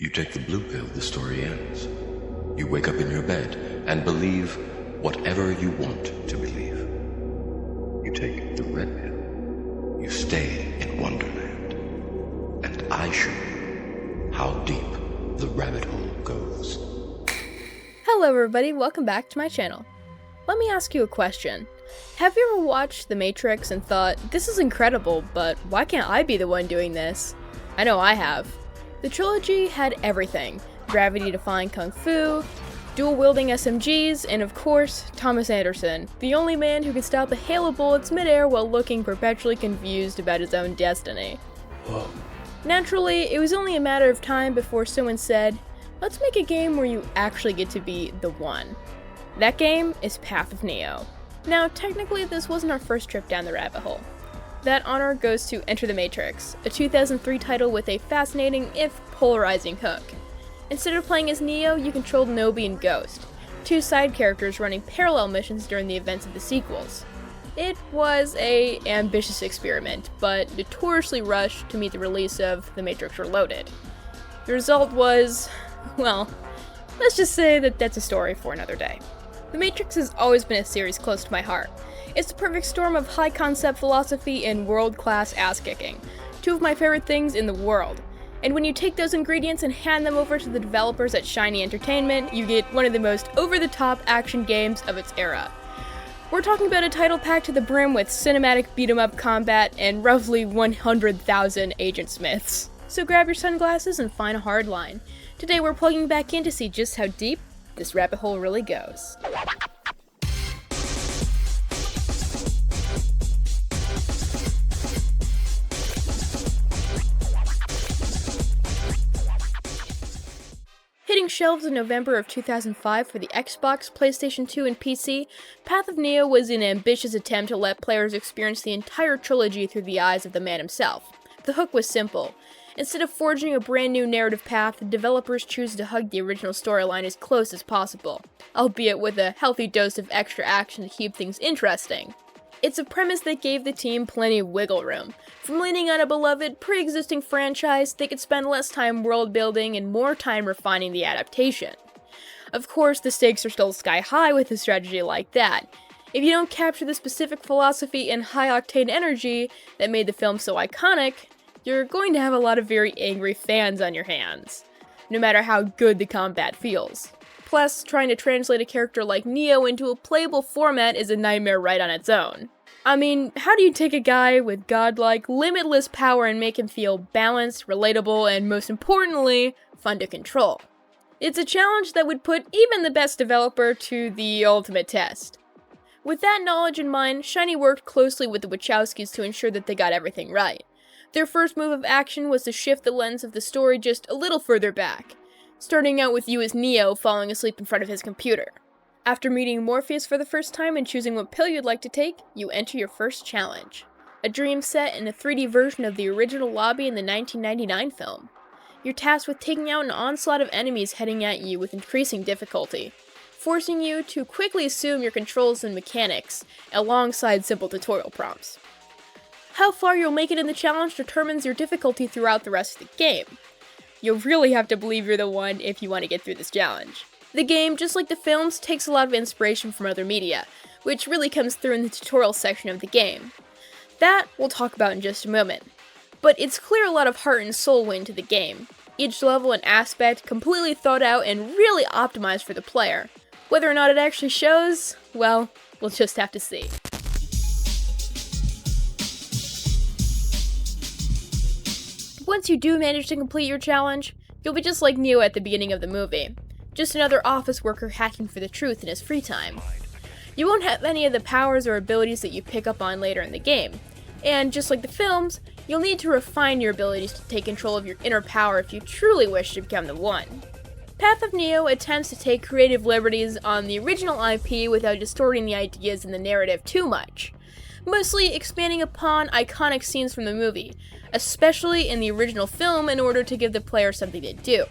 You take the blue pill, the story ends. You wake up in your bed and believe whatever you want to believe. You take the red pill. You stay in Wonderland. And I show you how deep the rabbit hole goes. Hello everybody, welcome back to my channel. Let me ask you a question. Have you ever watched The Matrix and thought, this is incredible, but why can't I be the one doing this? I know I have. The trilogy had everything. Gravity-defying kung fu, dual-wielding SMGs, and of course, Thomas Anderson, the only man who could stop a hail of bullets midair while looking perpetually confused about his own destiny. Whoa. Naturally, it was only a matter of time before someone said, let's make a game where you actually get to be the one. That game is Path of Neo. Now, technically, this wasn't our first trip down the rabbit hole. That honor goes to Enter the Matrix, a 2003 title with a fascinating, if polarizing, hook. Instead of playing as Neo, you controlled Nobi and Ghost, two side characters running parallel missions during the events of the sequels. It was an ambitious experiment, but notoriously rushed to meet the release of The Matrix Reloaded. The result was, well, let's just say that that's a story for another day. The Matrix has always been a series close to my heart. It's the perfect storm of high-concept philosophy and world-class ass-kicking, two of my favorite things in the world. And when you take those ingredients and hand them over to the developers at Shiny Entertainment, you get one of the most over-the-top action games of its era. We're talking about a title packed to the brim with cinematic beat-em-up combat and roughly 100,000 Agent Smiths. So grab your sunglasses and find a hard line. Today we're plugging back in to see just how deep this rabbit hole really goes. Hitting shelves in November of 2005 for the Xbox, PlayStation 2, and PC, Path of Neo was an ambitious attempt to let players experience the entire trilogy through the eyes of the man himself. The hook was simple. Instead of forging a brand new narrative path, the developers choose to hug the original storyline as close as possible, albeit with a healthy dose of extra action to keep things interesting. It's a premise that gave the team plenty of wiggle room. From leaning on a beloved, pre-existing franchise, they could spend less time world building and more time refining the adaptation. Of course, the stakes are still sky high with a strategy like that. If you don't capture the specific philosophy and high-octane energy that made the film so iconic, you're going to have a lot of very angry fans on your hands, no matter how good the combat feels. Plus, trying to translate a character like Neo into a playable format is a nightmare right on its own. I mean, how do you take a guy with godlike, limitless power and make him feel balanced, relatable, and most importantly, fun to control? It's a challenge that would put even the best developer to the ultimate test. With that knowledge in mind, Shiny worked closely with the Wachowskis to ensure that they got everything right. Their first move of action was to shift the lens of the story just a little further back, starting out with you as Neo falling asleep in front of his computer. After meeting Morpheus for the first time and choosing what pill you'd like to take, you enter your first challenge. A dream set in a 3D version of the original lobby in the 1999 film. You're tasked with taking out an onslaught of enemies heading at you with increasing difficulty, forcing you to quickly assume your controls and mechanics, alongside simple tutorial prompts. How far you'll make it in the challenge determines your difficulty throughout the rest of the game. You'll really have to believe you're the one if you want to get through this challenge. The game, just like the films, takes a lot of inspiration from other media, which really comes through in the tutorial section of the game. That we'll talk about in just a moment. But it's clear a lot of heart and soul went into the game. Each level and aspect completely thought out and really optimized for the player. Whether or not it actually shows, well, we'll just have to see. Once you do manage to complete your challenge, you'll be just like Neo at the beginning of the movie. Just another office worker hacking for the truth in his free time. You won't have any of the powers or abilities that you pick up on later in the game. And just like the films, you'll need to refine your abilities to take control of your inner power if you truly wish to become the one. Path of Neo attempts to take creative liberties on the original IP without distorting the ideas in the narrative too much. Mostly expanding upon iconic scenes from the movie, especially in the original film in order to give the player something to do.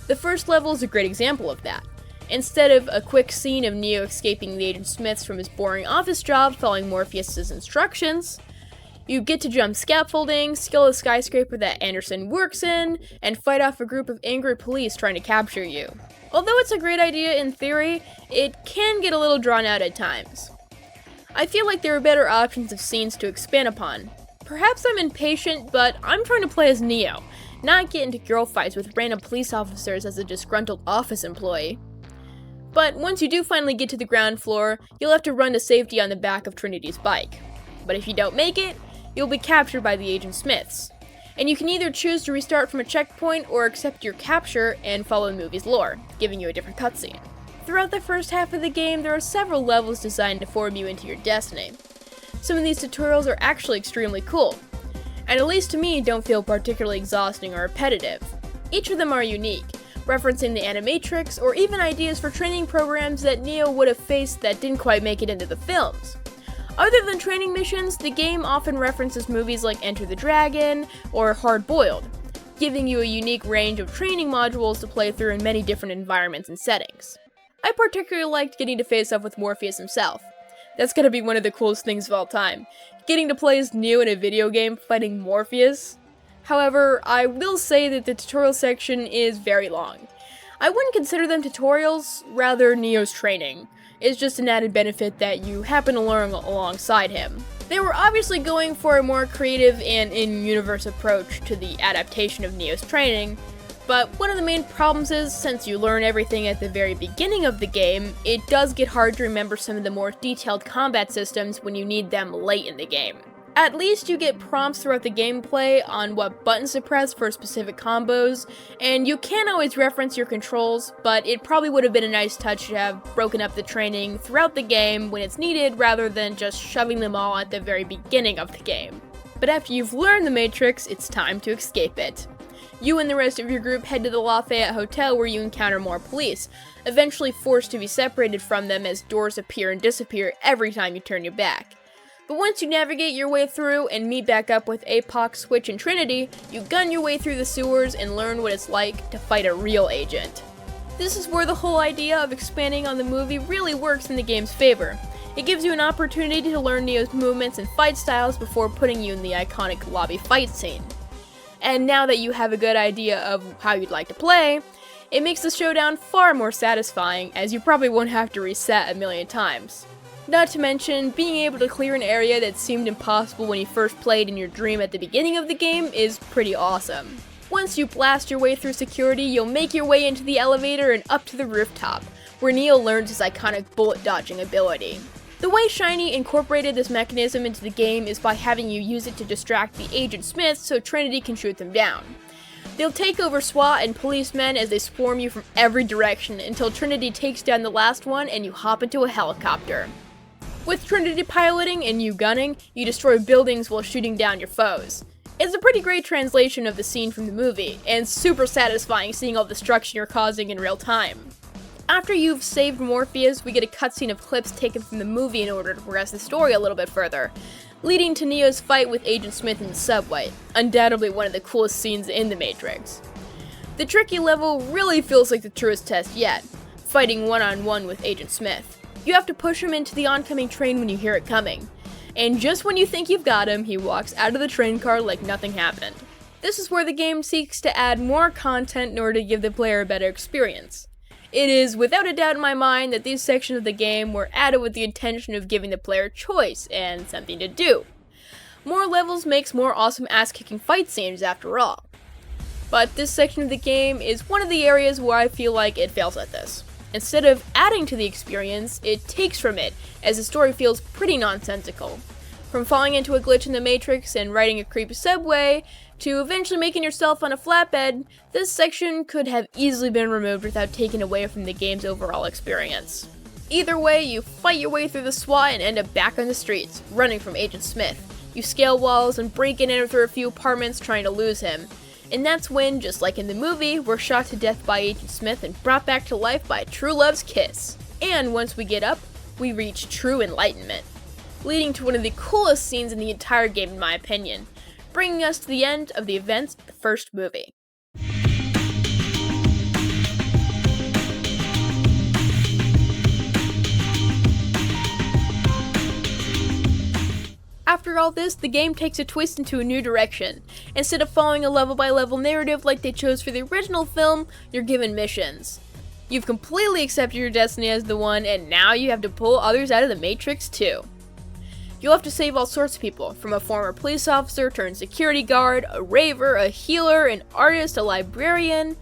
The first level is a great example of that. Instead of a quick scene of Neo escaping the Agent Smiths from his boring office job following Morpheus' instructions, You get to jump scaffolding, scale a skyscraper that Anderson works in, and fight off a group of angry police trying to capture you. Although it's a great idea in theory, it can get a little drawn out at times. I feel like there are better options of scenes to expand upon. Perhaps I'm impatient, but I'm trying to play as Neo, not get into girl fights with random police officers as a disgruntled office employee. But once you do finally get to the ground floor, you'll have to run to safety on the back of Trinity's bike. But if you don't make it, you'll be captured by the Agent Smiths. And you can either choose to restart from a checkpoint or accept your capture and follow the movie's lore, giving you a different cutscene. Throughout the first half of the game, there are several levels designed to form you into your destiny. Some of these tutorials are actually extremely cool, and at least to me don't feel particularly exhausting or repetitive. Each of them are unique, referencing the animatrix or even ideas for training programs that Neo would have faced that didn't quite make it into the films. Other than training missions, the game often references movies like Enter the Dragon or Hard Boiled, giving you a unique range of training modules to play through in many different environments and settings. I particularly liked getting to face off with Morpheus himself. That's gotta be one of the coolest things of all time. Getting to play as Neo in a video game fighting Morpheus. However, I will say that the tutorial section is very long. I wouldn't consider them tutorials, rather Neo's training. It's just an added benefit that you happen to learn alongside him. They were obviously going for a more creative and in-universe approach to the adaptation of Neo's training, but one of the main problems is, since you learn everything at the very beginning of the game, it does get hard to remember some of the more detailed combat systems when you need them late in the game. At least you get prompts throughout the gameplay on what buttons to press for specific combos, and you can always reference your controls, but it probably would have been a nice touch to have broken up the training throughout the game when it's needed rather than just shoving them all at the very beginning of the game. But after you've learned the Matrix, it's time to escape it. You and the rest of your group head to the Lafayette Hotel where you encounter more police, eventually forced to be separated from them as doors appear and disappear every time you turn your back. But once you navigate your way through and meet back up with Apoc, Switch, and Trinity, you gun your way through the sewers and learn what it's like to fight a real agent. This is where the whole idea of expanding on the movie really works in the game's favor. It gives you an opportunity to learn Neo's movements and fight styles before putting you in the iconic lobby fight scene. And now that you have a good idea of how you'd like to play, it makes the showdown far more satisfying, as you probably won't have to reset a million times. Not to mention, being able to clear an area that seemed impossible when you first played in your dream at the beginning of the game is pretty awesome. Once you blast your way through security, you'll make your way into the elevator and up to the rooftop, where Neo learns his iconic bullet dodging ability. The way Shiny incorporated this mechanism into the game is by having you use it to distract the Agent Smiths so Trinity can shoot them down. They'll take over SWAT and policemen as they swarm you from every direction until Trinity takes down the last one and you hop into a helicopter. With Trinity piloting and you gunning, you destroy buildings while shooting down your foes. It's a pretty great translation of the scene from the movie, and super satisfying seeing all the destruction you're causing in real time. After you've saved Morpheus, we get a cutscene of clips taken from the movie in order to progress the story a little bit further, leading to Neo's fight with Agent Smith in the subway, undoubtedly one of the coolest scenes in The Matrix. The tricky level really feels like the truest test yet, fighting one-on-one with Agent Smith. You have to push him into the oncoming train when you hear it coming, and just when you think you've got him, he walks out of the train car like nothing happened. This is where the game seeks to add more content in order to give the player a better experience. It is without a doubt in my mind that these sections of the game were added with the intention of giving the player choice and something to do. More levels makes more awesome ass-kicking fight scenes after all. But this section of the game is one of the areas where I feel like it fails at this. Instead of adding to the experience, it takes from it, as the story feels pretty nonsensical. From falling into a glitch in the Matrix and riding a creepy subway, to eventually making yourself on a flatbed, this section could have easily been removed without taking away from the game's overall experience. Either way, you fight your way through the SWAT and end up back on the streets, running from Agent Smith. You scale walls and break in and enter through a few apartments trying to lose him. And that's when, just like in the movie, we're shot to death by Agent Smith and brought back to life by true love's kiss. And once we get up, we reach true enlightenment, leading to one of the coolest scenes in the entire game in my opinion, bringing us to the end of the events of the first movie. After all this, the game takes a twist into a new direction. Instead of following a level-by-level narrative like they chose for the original film, you're given missions. You've completely accepted your destiny as the one, and now you have to pull others out of the Matrix too. You'll have to save all sorts of people, from a former police officer turned security guard, a raver, a healer, an artist, a librarian.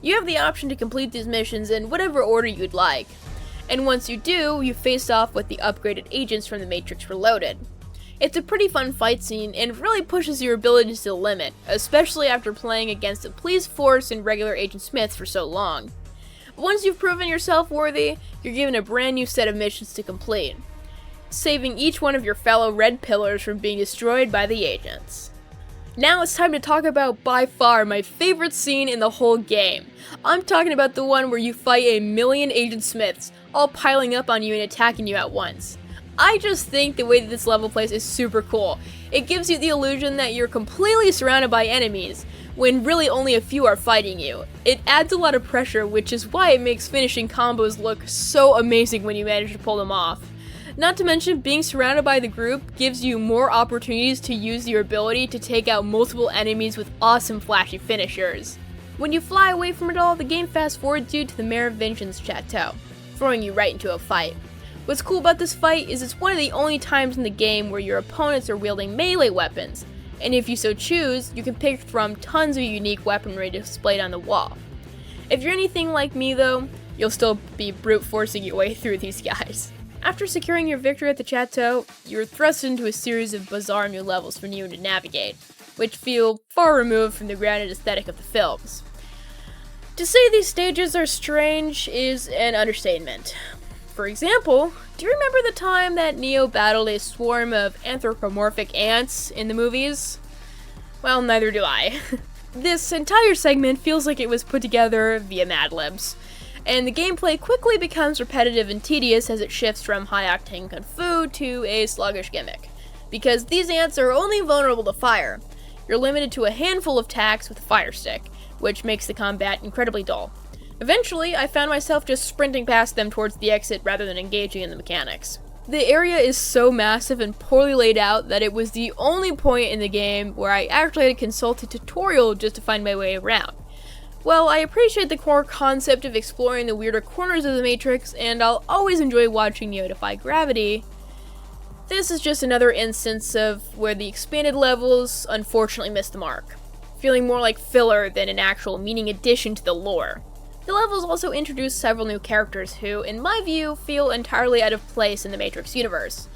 You have the option to complete these missions in whatever order you'd like. And once you do, you face off with the upgraded agents from the Matrix Reloaded. It's a pretty fun fight scene and really pushes your abilities to the limit, especially after playing against the police force and regular Agent Smith for so long. But once you've proven yourself worthy, you're given a brand new set of missions to complete, saving each one of your fellow red pillars from being destroyed by the agents. Now it's time to talk about by far my favorite scene in the whole game. I'm talking about the one where you fight a million Agent Smiths, all piling up on you and attacking you at once. I just think the way that this level plays is super cool. It gives you the illusion that you're completely surrounded by enemies, when really only a few are fighting you. It adds a lot of pressure, which is why it makes finishing combos look so amazing when you manage to pull them off. Not to mention, being surrounded by the group gives you more opportunities to use your ability to take out multiple enemies with awesome flashy finishers. When you fly away from it all, the game fast forwards you to the Merovingian's chateau, throwing you right into a fight. What's cool about this fight is it's one of the only times in the game where your opponents are wielding melee weapons, and if you so choose, you can pick from tons of unique weaponry displayed on the wall. If you're anything like me though, you'll still be brute forcing your way through these guys. After securing your victory at the chateau, you're thrust into a series of bizarre new levels for you to navigate, which feel far removed from the grounded aesthetic of the films. To say these stages are strange is an understatement. For example, do you remember the time that Neo battled a swarm of anthropomorphic ants in the movies? Well, neither do I. This entire segment feels like it was put together via Mad Libs, and the gameplay quickly becomes repetitive and tedious as it shifts from high-octane kung fu to a sluggish gimmick. Because these ants are only vulnerable to fire, you're limited to a handful of attacks with a fire stick, which makes the combat incredibly dull. Eventually, I found myself just sprinting past them towards the exit rather than engaging in the mechanics. The area is so massive and poorly laid out that it was the only point in the game where I actually had to consult a tutorial just to find my way around. Well, I appreciate the core concept of exploring the weirder corners of the Matrix, and I'll always enjoy watching Neo defy gravity. This is just another instance of where the expanded levels unfortunately missed the mark, feeling more like filler than an actual meaning addition to the lore. The levels also introduce several new characters who, in my view, feel entirely out of place in the Matrix universe.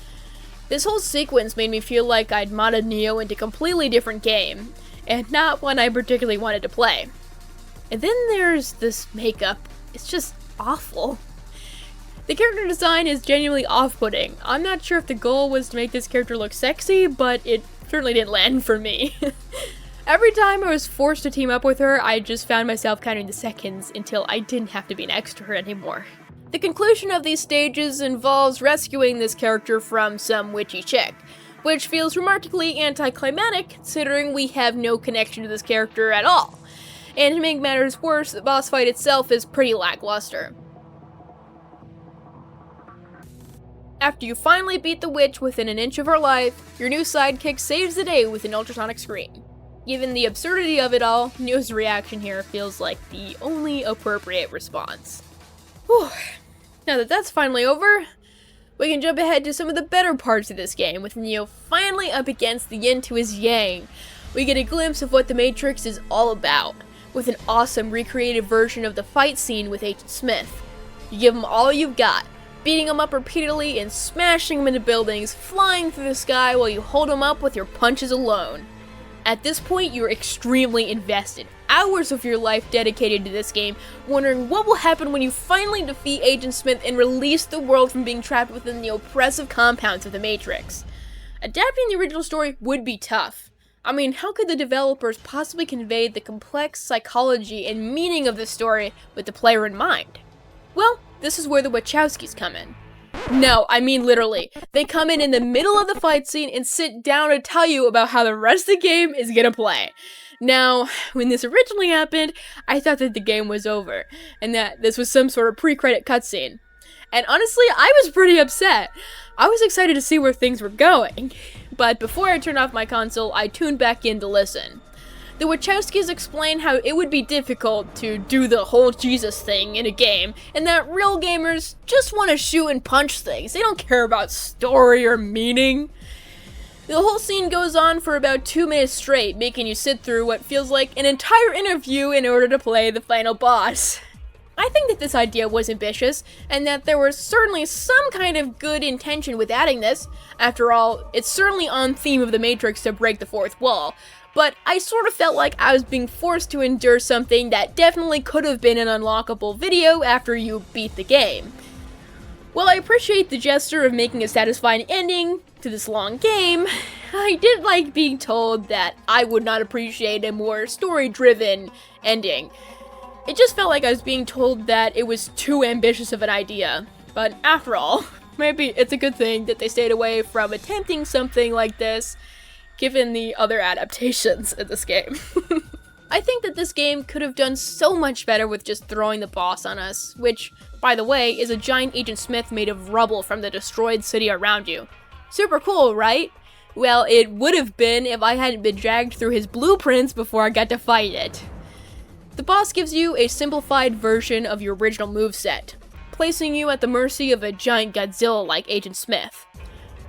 This whole sequence made me feel like I'd modded Neo into a completely different game, and not one I particularly wanted to play. And then there's this makeup. It's just awful. The character design is genuinely off-putting. I'm not sure if the goal was to make this character look sexy, but it certainly didn't land for me. Every time I was forced to team up with her, I just found myself counting the seconds until I didn't have to be next to her anymore. The conclusion of these stages involves rescuing this character from some witchy chick, which feels remarkably anticlimactic considering we have no connection to this character at all. And to make matters worse, the boss fight itself is pretty lackluster. After you finally beat the witch within an inch of her life, your new sidekick saves the day with an ultrasonic scream. Given the absurdity of it all, Neo's reaction here feels like the only appropriate response. Whew. Now that that's finally over, we can jump ahead to some of the better parts of this game, with Neo finally up against the yin to his yang. We get a glimpse of what the Matrix is all about, with an awesome recreated version of the fight scene with Agent Smith. You give him all you've got, beating him up repeatedly and smashing him into buildings, flying through the sky while you hold him up with your punches alone. At this point, you're extremely invested, hours of your life dedicated to this game, wondering what will happen when you finally defeat Agent Smith and release the world from being trapped within the oppressive compounds of the Matrix. Adapting the original story would be tough. I mean, how could the developers possibly convey the complex psychology and meaning of the story with the player in mind? Well, this is where the Wachowskis come in. No, I mean literally. They come in the middle of the fight scene and sit down to tell you about how the rest of the game is gonna play. Now, when this originally happened, I thought that the game was over, and that this was some sort of pre-credit cutscene. And honestly, I was pretty upset. I was excited to see where things were going. But before I turned off my console, I tuned back in to listen. The Wachowskis explain how it would be difficult to do the whole Jesus thing in a game, and that real gamers just want to shoot and punch things. They don't care about story or meaning. The whole scene goes on for about 2 minutes straight, making you sit through what feels like an entire interview in order to play the final boss. I think that this idea was ambitious, and that there was certainly some kind of good intention with adding this. After all, it's certainly on theme of the Matrix to break the fourth wall, but I sort of felt like I was being forced to endure something that definitely could have been an unlockable video after you beat the game. While I appreciate the gesture of making a satisfying ending to this long game, I did like being told that I would not appreciate a more story-driven ending. It just felt like I was being told that it was too ambitious of an idea. But after all, maybe it's a good thing that they stayed away from attempting something like this, given the other adaptations of this game. I think that this game could have done so much better with just throwing the boss on us, which, by the way, is a giant Agent Smith made of rubble from the destroyed city around you. Super cool, right? Well, it would have been if I hadn't been dragged through his blueprints before I got to fight it. The boss gives you a simplified version of your original moveset, placing you at the mercy of a giant Godzilla like Agent Smith,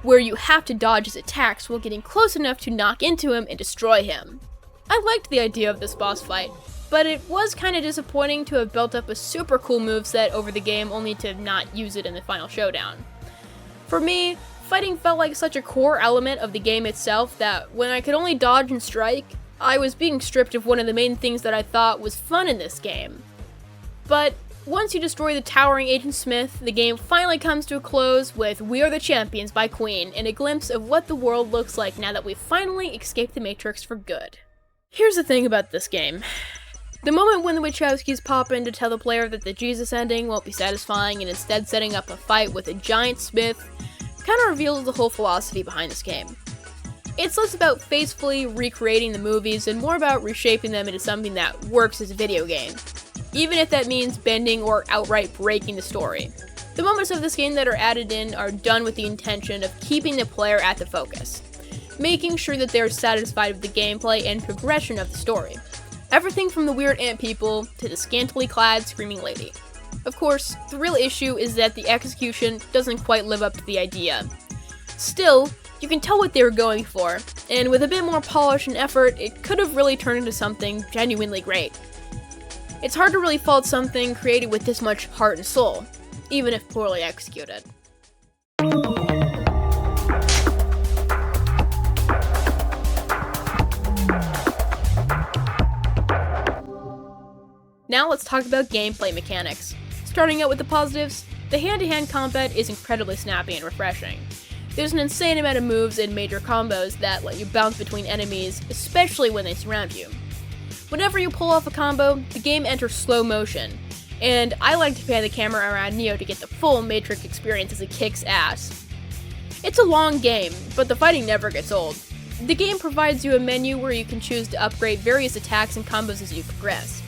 where you have to dodge his attacks while getting close enough to knock into him and destroy him. I liked the idea of this boss fight, but it was kinda disappointing to have built up a super cool moveset over the game only to not use it in the final showdown. For me, fighting felt like such a core element of the game itself that when I could only dodge and strike, I was being stripped of one of the main things that I thought was fun in this game. But once you destroy the towering Agent Smith, the game finally comes to a close with We Are the Champions by Queen and a glimpse of what the world looks like now that we've finally escaped the Matrix for good. Here's the thing about this game. The moment when the Wachowskis pop in to tell the player that the Jesus ending won't be satisfying and instead setting up a fight with a giant Smith kind of reveals the whole philosophy behind this game. It's less about faithfully recreating the movies and more about reshaping them into something that works as a video game, even if that means bending or outright breaking the story. The moments of this game that are added in are done with the intention of keeping the player at the focus, making sure that they're satisfied with the gameplay and progression of the story. Everything from the weird ant people to the scantily clad screaming lady. Of course, the real issue is that the execution doesn't quite live up to the idea. Still, you can tell what they were going for, and with a bit more polish and effort, it could have really turned into something genuinely great. It's hard to really fault something created with this much heart and soul, even if poorly executed. Now let's talk about gameplay mechanics. Starting out with the positives, the hand-to-hand combat is incredibly snappy and refreshing. There's an insane amount of moves and major combos that let you bounce between enemies, especially when they surround you. Whenever you pull off a combo, the game enters slow motion, and I like to pan the camera around Neo to get the full Matrix experience as it kicks ass. It's a long game, but the fighting never gets old. The game provides you a menu where you can choose to upgrade various attacks and combos as you progress.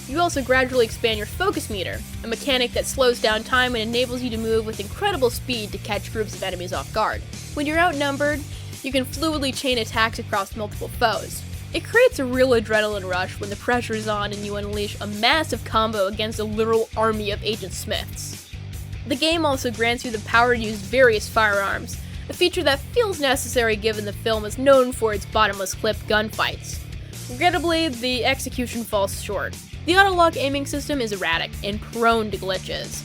You also gradually expand your focus meter, a mechanic that slows down time and enables you to move with incredible speed to catch groups of enemies off guard. When you're outnumbered, you can fluidly chain attacks across multiple foes. It creates a real adrenaline rush when the pressure is on and you unleash a massive combo against a literal army of Agent Smiths. The game also grants you the power to use various firearms, a feature that feels necessary given the film is known for its bottomless clip gunfights. Regrettably, the execution falls short. The auto-lock aiming system is erratic and prone to glitches,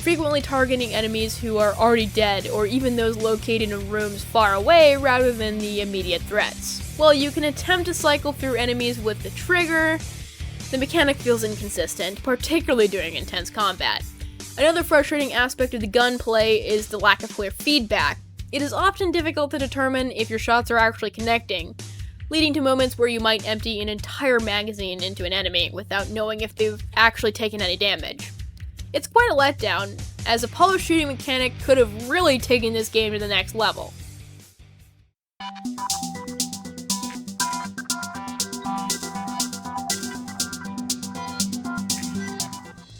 frequently targeting enemies who are already dead or even those located in rooms far away rather than the immediate threats. While you can attempt to cycle through enemies with the trigger, the mechanic feels inconsistent, particularly during intense combat. Another frustrating aspect of the gunplay is the lack of clear feedback. It is often difficult to determine if your shots are actually connecting, leading to moments where you might empty an entire magazine into an enemy without knowing if they've actually taken any damage. It's quite a letdown, as a polished shooting mechanic could have really taken this game to the next level.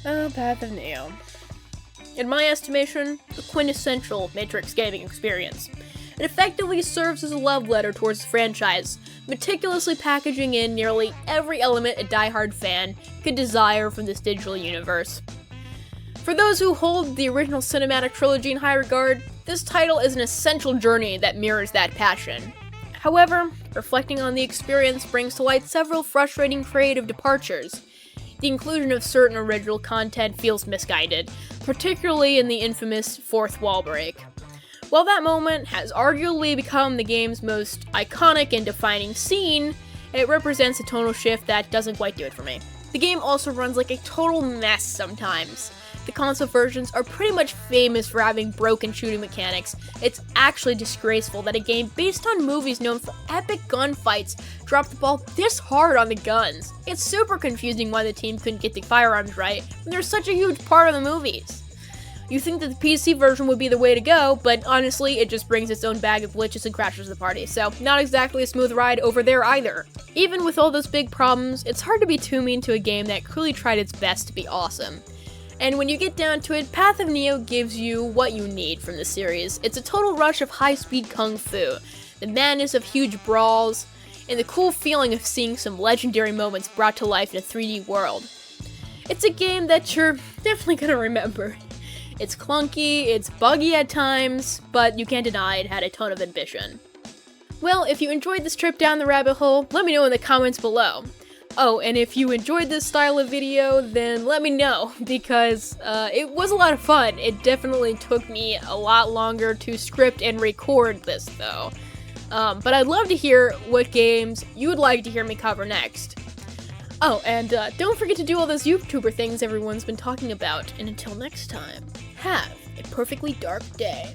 Oh, Path of Neo. In my estimation, the quintessential Matrix gaming experience. It effectively serves as a love letter towards the franchise, meticulously packaging in nearly every element a die-hard fan could desire from this digital universe. For those who hold the original cinematic trilogy in high regard, this title is an essential journey that mirrors that passion. However, reflecting on the experience brings to light several frustrating creative departures. The inclusion of certain original content feels misguided, particularly in the infamous fourth wall break. While that moment has arguably become the game's most iconic and defining scene, it represents a tonal shift that doesn't quite do it for me. The game also runs like a total mess sometimes. The console versions are pretty much famous for having broken shooting mechanics. It's actually disgraceful that a game based on movies known for epic gunfights dropped the ball this hard on the guns. It's super confusing why the team couldn't get the firearms right when they're such a huge part of the movies. You think that the PC version would be the way to go, but honestly, it just brings its own bag of glitches and crashes the party, so not exactly a smooth ride over there either. Even with all those big problems, it's hard to be too mean to a game that clearly tried its best to be awesome. And when you get down to it, Path of Neo gives you what you need from the series. It's a total rush of high-speed kung fu, the madness of huge brawls, and the cool feeling of seeing some legendary moments brought to life in a 3D world. It's a game that you're definitely gonna remember. It's clunky, it's buggy at times, but you can't deny it had a ton of ambition. Well, if you enjoyed this trip down the rabbit hole, let me know in the comments below. Oh, and if you enjoyed this style of video, then let me know, because it was a lot of fun. It definitely took me a lot longer to script and record this, though. But I'd love to hear what games you would like to hear me cover next. Oh, and don't forget to do all those YouTuber things everyone's been talking about. And until next time, have a perfectly dark day.